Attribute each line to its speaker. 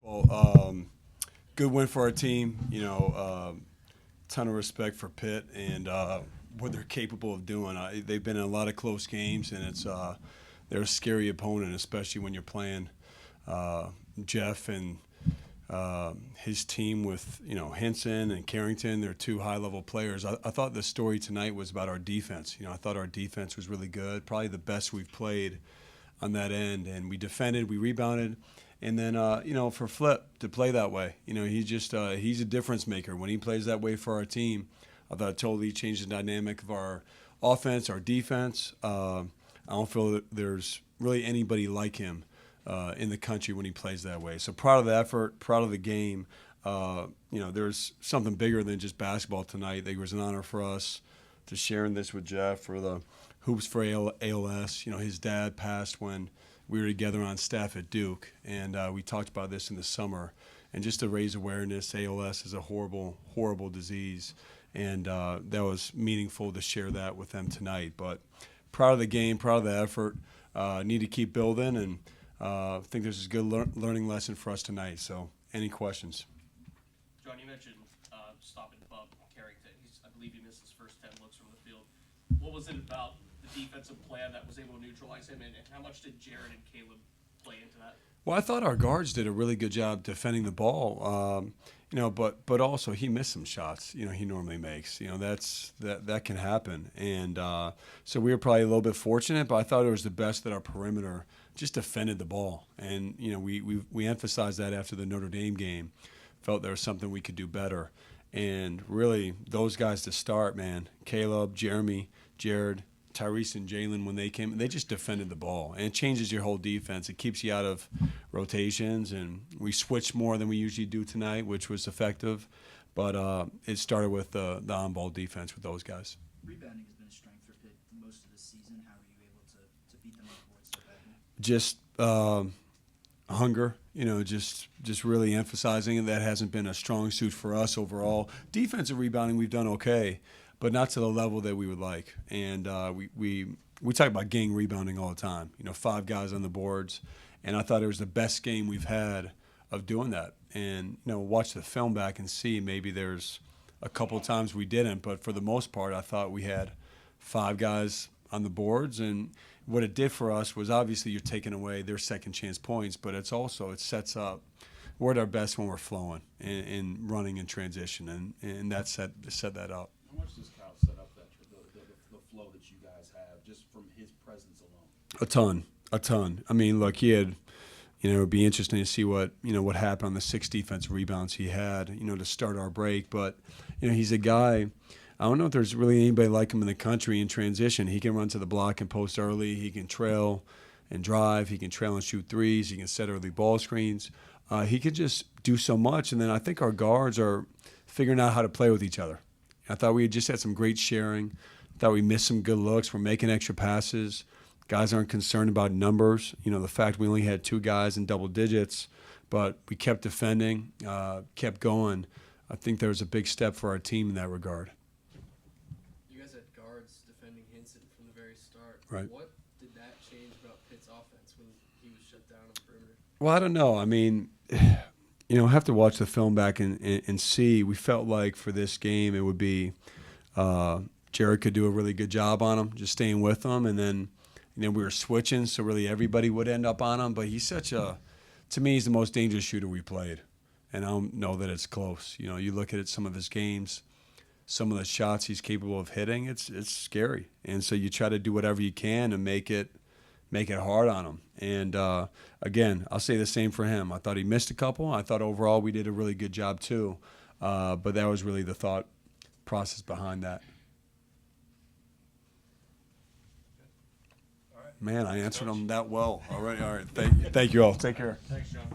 Speaker 1: Well, good win for our team. Ton of respect for Pitt and what they're capable of doing. They've been in a lot of close games, and they're a scary opponent, especially when you're playing Jeff and his team with Henson and Carrington. They're two high-level players. I thought the story tonight was about our defense. I thought our defense was really good, probably the best we've played on that end. And we defended, we rebounded. And then, for Flip to play that way, he's a difference maker. When he plays that way for our team, I thought it totally changed the dynamic of our offense, our defense. I don't feel that there's really anybody like him in the country when he plays that way. So proud of the effort, proud of the game. There's something bigger than just basketball tonight. I think it was an honor for us to sharing this with Jeff for the Hoops for ALS. His dad passed when we were together on staff at Duke, and we talked about this in the summer. And just to raise awareness, ALS is a horrible, horrible disease, and that was meaningful to share that with them tonight. But proud of the game, proud of the effort. Need to keep building, and I think this is a good learning lesson for us tonight. So, any questions?
Speaker 2: Jon, you mentioned stopping Bub Carrington. I believe he missed his first 10 looks from the field. What was it about the defensive plan that was able to neutralize him, and how much did Jared and Caleb play into that?
Speaker 1: Well, I thought our guards did a really good job defending the ball, but also he missed some shots, he normally makes. That can happen. And so we were probably a little bit fortunate, but I thought it was the best that our perimeter just defended the ball. And, we emphasized that after the Notre Dame game, felt there was something we could do better. And really, those guys to start, man, Caleb, Jeremy, Jared, Tyrese and Jalen, when they came, they just defended the ball. And it changes your whole defense. It keeps you out of rotations. And we switched more than we usually do tonight, which was effective. But it started with the on-ball defense with those guys.
Speaker 3: Rebounding has been a strength for Pitt most of the season. How are you able to beat them on the boards so badly?
Speaker 1: Just hunger, just really emphasizing it. That hasn't been a strong suit for us overall. Defensive rebounding, we've done okay, but not to the level that we would like. And we talk about gang rebounding all the time. 5 guys on the boards, and I thought it was the best game we've had of doing that. And watch the film back and see maybe there's a couple of times we didn't, but for the most part, I thought we had 5 guys on the boards. And what it did for us was obviously you're taking away their second chance points, but it sets up. We're at our best when we're flowing and running in transition, and that set that up.
Speaker 4: How much does Cal set up the flow that you guys have just from his presence alone?
Speaker 1: A ton. I mean, look, he had, it'd be interesting to see what happened on the 6 defensive rebounds he had, to start our break. But, he's a guy, I don't know if there's really anybody like him in the country in transition. He can run to the block and post early. He can trail and drive. He can trail and shoot threes. He can set early ball screens. He could just do so much. And then I think our guards are figuring out how to play with each other. I thought we had just had some great sharing. I thought we missed some good looks. We're making extra passes. Guys aren't concerned about numbers. The fact we only had 2 guys in double digits, but we kept defending, kept going. I think there was a big step for our team in that regard.
Speaker 5: You guys had guards defending Henson from the very start.
Speaker 1: Right.
Speaker 5: What did that change about Pitt's offense when he was shut down on the perimeter?
Speaker 1: Well, I don't know. I mean, I have to watch the film back and see. We felt like for this game it would be Jared could do a really good job on him, just staying with him, and then we were switching, so really everybody would end up on him. But he's to me, he's the most dangerous shooter we played, and I don't know that it's close. You look at some of his games, some of the shots he's capable of hitting, it's scary. And so you try to do whatever you can to make it hard on him. And again, I'll say the same for him. I thought he missed a couple. I thought overall we did a really good job too. But that was really the thought process behind that. Man, I answered them that well. All right. Thank you all. Take care.
Speaker 2: Thanks, Jon.